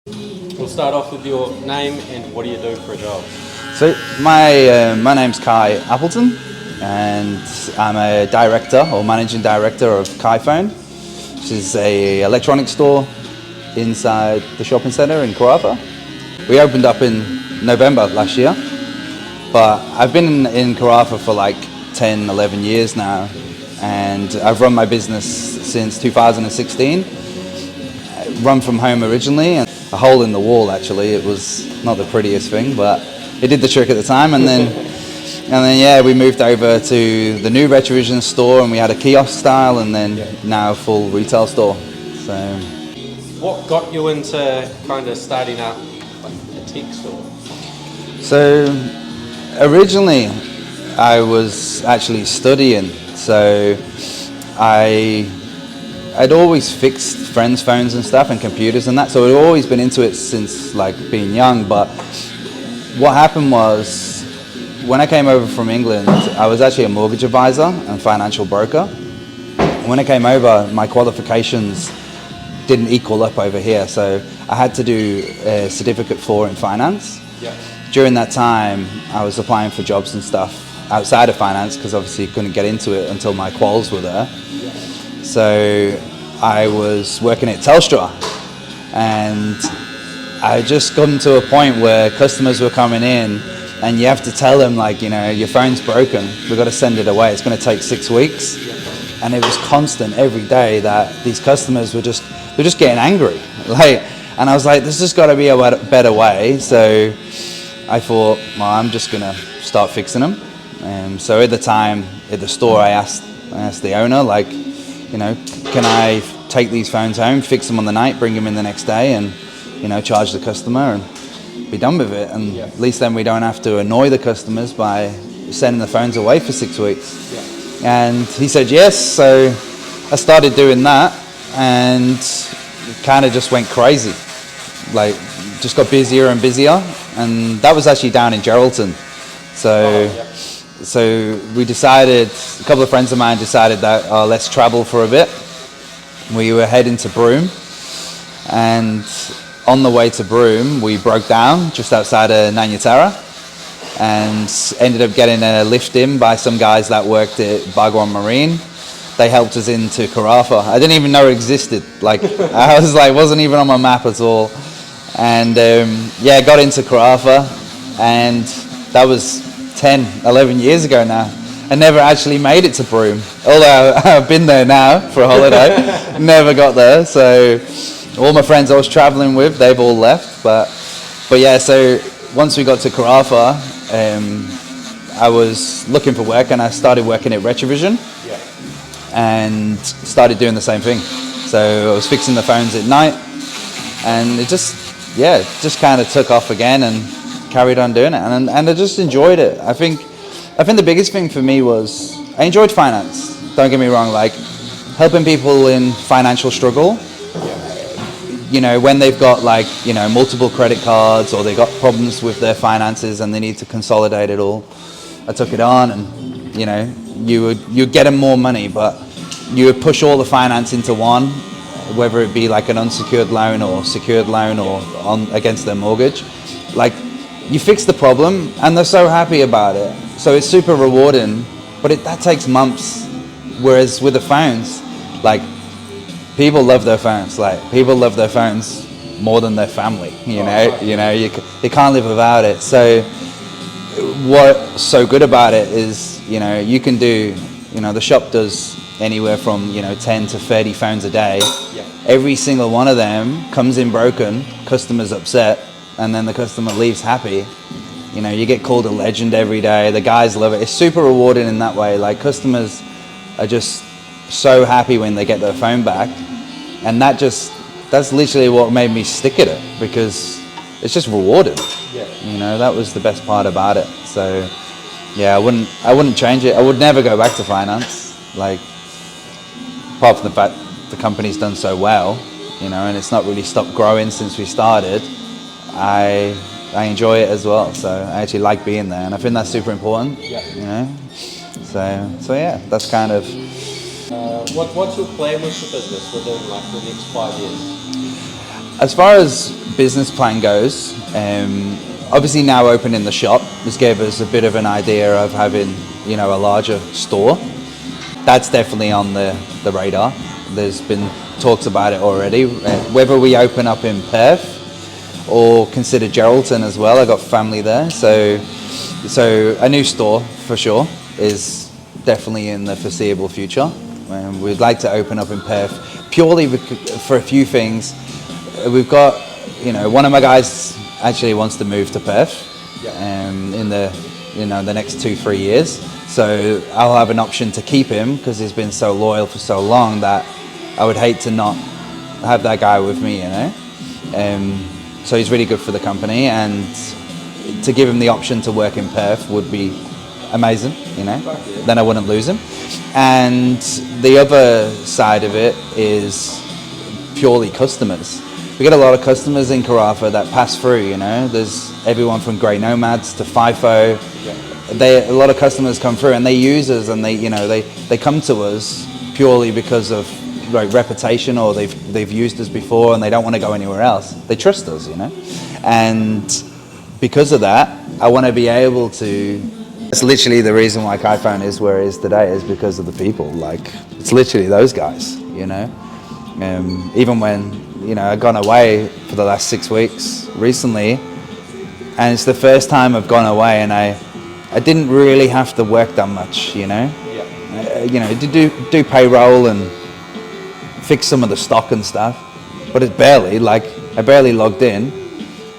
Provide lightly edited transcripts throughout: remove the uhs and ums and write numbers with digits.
We'll start off with your name and what do you do for a job? So my name's Kai Appleton, and I'm a director or managing director of Kiphone, which is a electronics store inside the shopping centre in Karratha. We opened up in November last year, but I've been in Karratha for like 10, 11 years now, and I've run my business since 2016. Run from home originally, and a hole in the wall actually. It was not the prettiest thing, but it did the trick at the time. And then yeah, we moved over to the new Retrovision store, and we had a kiosk style, and then now a full retail store. So, what got you into kind of starting up like a tech store? So originally, I was actually studying. So I'd always fixed friends' phones and stuff and computers and that, so I'd always been into it since like being young. But what happened was, when I came over from England, I was actually a mortgage advisor and financial broker. When I came over, my qualifications didn't equal up over here, so I had to do a certificate 4 in finance. Yeah. During that time, I was applying for jobs and stuff outside of finance because obviously couldn't get into it until my quals were there. Yeah. So I was working at Telstra, and I just gotten to a point where customers were coming in, and you have to tell them, like, you know, your phone's broken, we've got to send it away, it's going to take 6 weeks. And it was constant every day that these customers were just getting angry, like, and I was like, there's just got to be a better way. So I thought, well, I'm just going to start fixing them. So at the time at the store, I asked the owner, like, you know, can I take these phones home, fix them on the night, bring them in the next day, and, you know, charge the customer and be done with it. And at least then we don't have to annoy the customers by sending the phones away for 6 weeks. Yeah. And he said yes, so I started doing that, and it kind of just went crazy. Like, just got busier and busier, and that was actually down in Geraldton. So we decided, a couple of friends of mine decided that let's travel for a bit. We were heading to Broome, and on the way to Broome we broke down just outside of Nanyatara and ended up getting a lift in by some guys that worked at Bhagwan Marine. They helped us into Karratha. I didn't even know it existed. Like, I was like, wasn't even on my map at all. And yeah, got into Karratha, and that was 10, 11 years ago now. I never actually made it to Broome, although I've been there now for a holiday. Never got there, so all my friends I was traveling with, they've all left. But yeah, so once we got to Karratha, I was looking for work, and I started working at Retrovision. And started doing the same thing. So I was fixing the phones at night, and it just kind of took off again and carried on doing it, and I just enjoyed it. I think the biggest thing for me was I enjoyed finance. Don't get me wrong, like helping people in financial struggle. You know, when they've got, like, you know, multiple credit cards, or they got problems with their finances and they need to consolidate it all. I took it on, and you know, you'd get them more money, but you would push all the finance into one, whether it be like an unsecured loan or secured loan or on against their mortgage. Like, you fix the problem and they're so happy about it. So it's super rewarding, but that takes months. Whereas with the phones, like, people love their phones. Like, people love their phones more than their family, you know. You know, you can't live without it. So what's so good about it is, you know, you can do, you know, the shop does anywhere from, you know, 10 to 30 phones a day. Every single one of them comes in broken, customer's upset, and then the customer leaves happy. You know, you get called a legend every day. The guys love it. It's super rewarding in that way. Like, customers are just so happy when they get their phone back, and that's literally what made me stick at it, because it's just rewarding. You know, that was the best part about it. So yeah, I wouldn't change it. I would never go back to finance, like, apart from the fact the company's done so well, you know, and it's not really stopped growing since we started. I enjoy it as well, so I actually like being there, and I think that's super important. You know, so yeah, that's kind of. What's your plan with the business within like the next 5 years? As far as business plan goes, obviously now opening the shop, this gave us a bit of an idea of having, you know, a larger store. That's definitely on the radar. There's been talks about it already. Whether we open up in Perth or consider Geraldton as well. I got family there, so a new store for sure is definitely in the foreseeable future. We'd like to open up in Perth purely for a few things. We've got, you know, one of my guys actually wants to move to Perth in the, you know, the next 2-3 years. So I'll have an option to keep him because he's been so loyal for so long that I would hate to not have that guy with me, you know. So he's really good for the company, and to give him the option to work in Perth would be amazing, you know. Then I wouldn't lose him. And the other side of it is purely customers. We get a lot of customers in Carafa that pass through, you know. There's everyone from Grey Nomads to FIFO. A lot of customers come through and they use us, and they come to us purely because of like reputation, or they've used us before and they don't want to go anywhere else. They trust us, you know. And because of that, I want to be able to. It's literally the reason why Kiphone is where it is today, is because of the people. Like, it's literally those guys, you know. Even when, you know, I've gone away for the last 6 weeks recently, and it's the first time I've gone away and I didn't really have to work that much, you know. You know, do payroll and fix some of the stock and stuff, but it's barely, like, I barely logged in.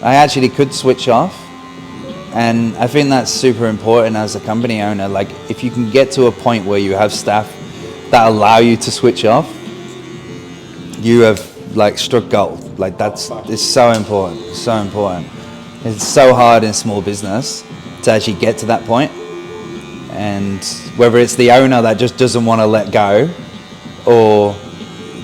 I actually could switch off, and I think that's super important as a company owner. Like, if you can get to a point where you have staff that allow you to switch off, you have like struck gold. Like, it's so important, so important. It's so hard in small business to actually get to that point, and whether it's the owner that just doesn't want to let go, or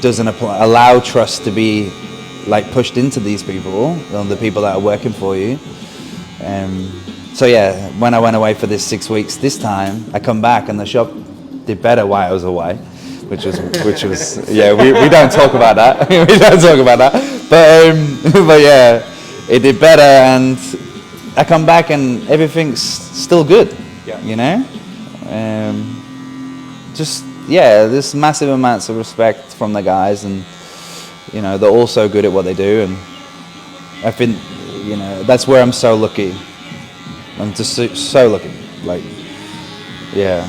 doesn't allow trust to be like pushed into these people, the people that are working for you. So yeah, when I went away for this 6 weeks, this time I come back and the shop did better while I was away, which was yeah, we don't talk about that. We don't talk about that. But yeah, it did better, and I come back and everything's still good. You know, just yeah, there's massive amounts of respect from the guys, and you know, they're all so good at what they do, and I think, you know, that's where I'm so lucky. I'm just so lucky. Like, yeah,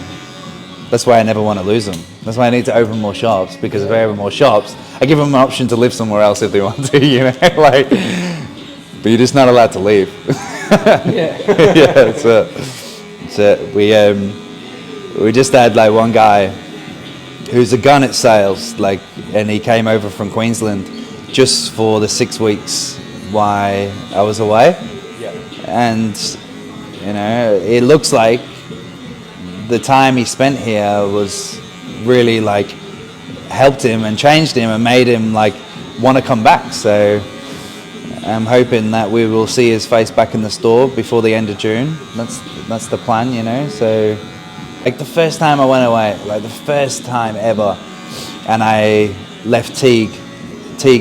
that's why I never want to lose them. That's why I need to open more shops, because if I open more shops, I give them an option to live somewhere else if they want to, you know, like, but you're just not allowed to leave. Yeah, that's it. We just had like one guy who's a gun at sales, like, and he came over from Queensland just for the 6 weeks while I was away. And you know, it looks like the time he spent here was really like helped him and changed him and made him like want to come back. So I'm hoping that we will see his face back in the store before the end of June. That's the plan, you know. So like the first time I went away, like the first time ever, and I left Teague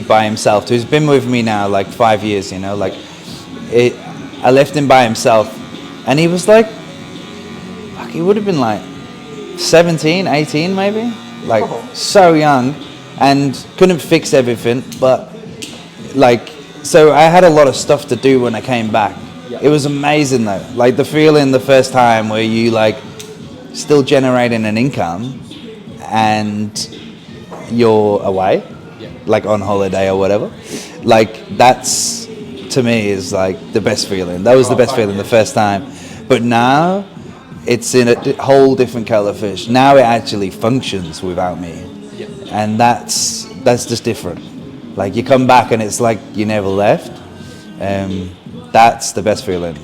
by himself, who's been with me now like 5 years, you know, like I left him by himself, and he was like, fuck, he would have been like 17, 18 maybe, like so young, and couldn't fix everything, but like, so I had a lot of stuff to do when I came back. It was amazing though, like the feeling the first time where you like still generating an income and you're away, like on holiday or whatever, like that's, to me, is like the best feeling. That was the best feeling the first time, but now it's in a whole different kettle of fish. Now it actually functions without me, and that's just different. Like, you come back and it's like you never left. That's the best feeling.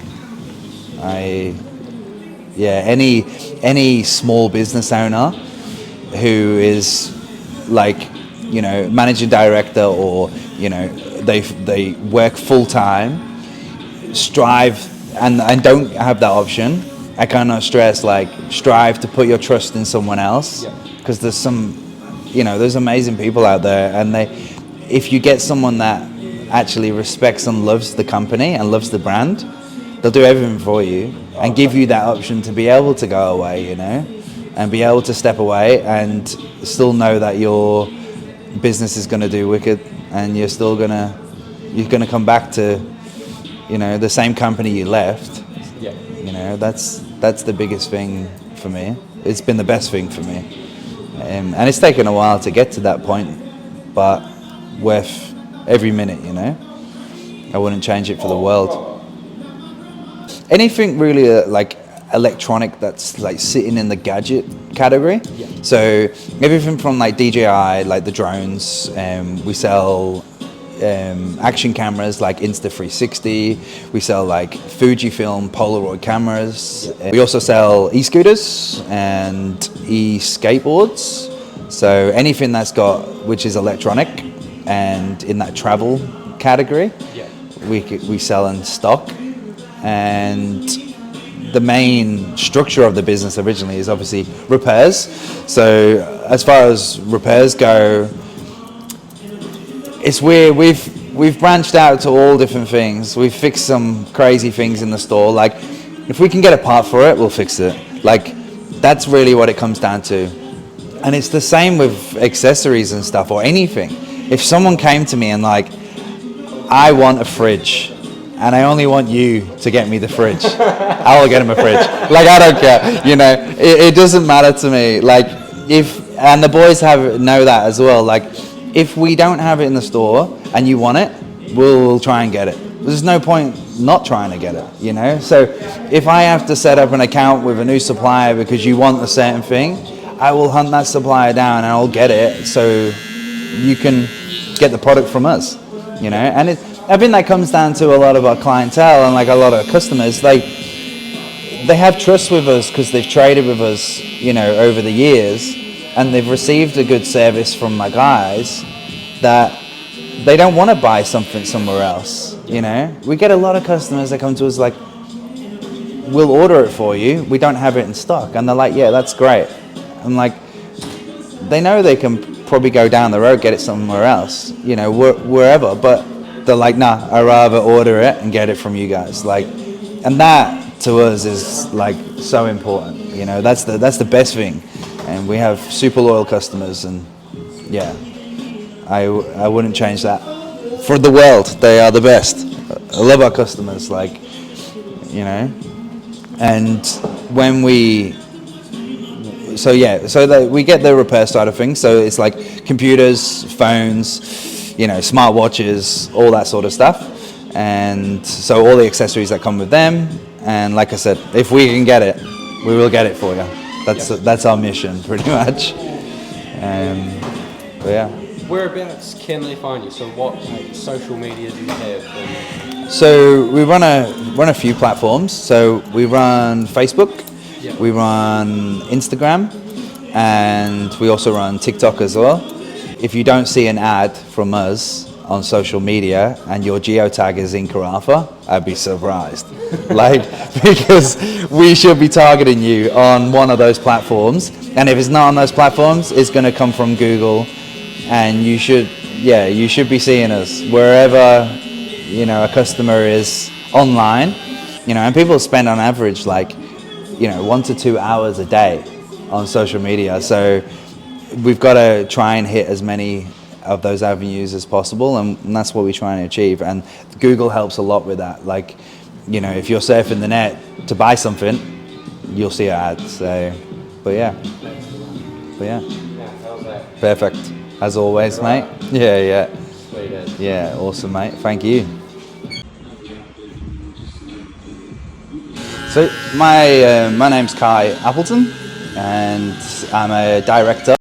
Any small business owner who is like, you know, managing director, or you know, they work full time, strive and don't have that option. I cannot stress, like, strive to put your trust in someone else, because there's some, you know, there's amazing people out there, and if you get someone that actually respects and loves the company and loves the brand, they'll do everything for you and give you that option to be able to go away, you know, and be able to step away and still know that your business is going to do wicked, and you're gonna come back to, you know, the same company you left. Yeah. You know, that's the biggest thing for me. It's been the best thing for me, and it's taken a while to get to that point, but worth every minute, you know. I wouldn't change it for the world. Anything really like electronic that's like sitting in the gadget category. Yeah. So everything from like DJI, like the drones, we sell action cameras like Insta360. We sell like Fujifilm Polaroid cameras. We also sell e-scooters and e-skateboards. So anything that's which is electronic and in that travel category, Yeah. we sell in stock. And the main structure of the business originally is obviously repairs. So as far as repairs go, it's weird. We've branched out to all different things. We've fixed some crazy things in the store. Like, if we can get a part for it, we'll fix it. Like, that's really what it comes down to. And it's the same with accessories and stuff, or anything. If someone came to me and like, I want a fridge, and I only want you to get me the fridge, I will get him a fridge. Like, I don't care, you know. It doesn't matter to me. Like, and the boys know that as well. Like, if we don't have it in the store and you want it, we'll try and get it. There's no point not trying to get it, you know. So if I have to set up an account with a new supplier because you want a certain thing, I will hunt that supplier down and I'll get it so you can get the product from us, you know. And I think that comes down to a lot of our clientele and like a lot of customers. They have trust with us because they've traded with us, you know, over the years, and they've received a good service from my guys that they don't want to buy something somewhere else, you know. We get a lot of customers that come to us like, we'll order it for you, we don't have it in stock, and they're like, yeah, that's great. I'm like, they know they can probably go down the road, get it somewhere else, you know, wherever, but they're like, nah, I'd rather order it and get it from you guys. Like, and that to us is like so important, you know. That's the best thing. And we have super loyal customers, and yeah, I wouldn't change that for the world. They are the best. I love our customers, like, you know. And when we get the repair side of things. So it's like computers, phones, you know, smartwatches, all that sort of stuff. And so all the accessories that come with them. And like I said, if we can get it, we will get it for you. That's our mission, pretty much. But yeah. Whereabouts can they find you? So what social media do you have? So we run a few platforms. So we run Facebook, we run Instagram, and we also run TikTok as well. If you don't see an ad from us on social media and your geotag is in Carafa, I'd be surprised. Like, because we should be targeting you on one of those platforms, and if it's not on those platforms, it's going to come from Google, and you should be seeing us wherever, you know, a customer is online, you know. And people spend on average like, you know, 1 to 2 hours a day on social media. So we've got to try and hit as many of those avenues as possible, and that's what we're trying to achieve. And Google helps a lot with that. Like, you know, if you're surfing the net to buy something, you'll see an ad. So, but yeah. How's that? Perfect. As always, mate. Yeah. Sweet as. Yeah, awesome, mate. Thank you. So my name's Appleton, and I'm a director